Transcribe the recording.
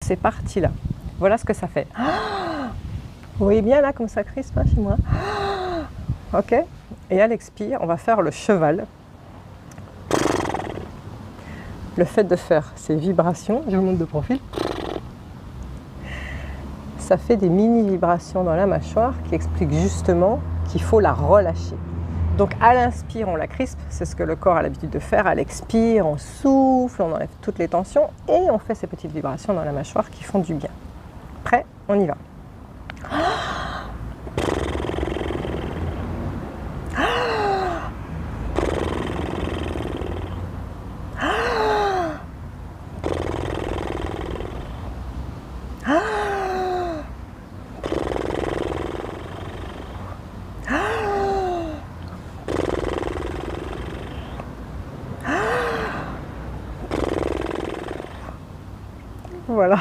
ces parties-là. Voilà ce que ça fait. Vous voyez bien là comme ça crispe hein, chez moi. Ok. Et à l'expire, on va faire le cheval. Le fait de faire ces vibrations, je vous montre de profil, ça fait des mini vibrations dans la mâchoire qui expliquent justement qu'il faut la relâcher. Donc à l'inspire, on la crispe, c'est ce que le corps a l'habitude de faire. À l'expire, on souffle, on enlève toutes les tensions et on fait ces petites vibrations dans la mâchoire qui font du bien. Prêt? On y va. Voilà.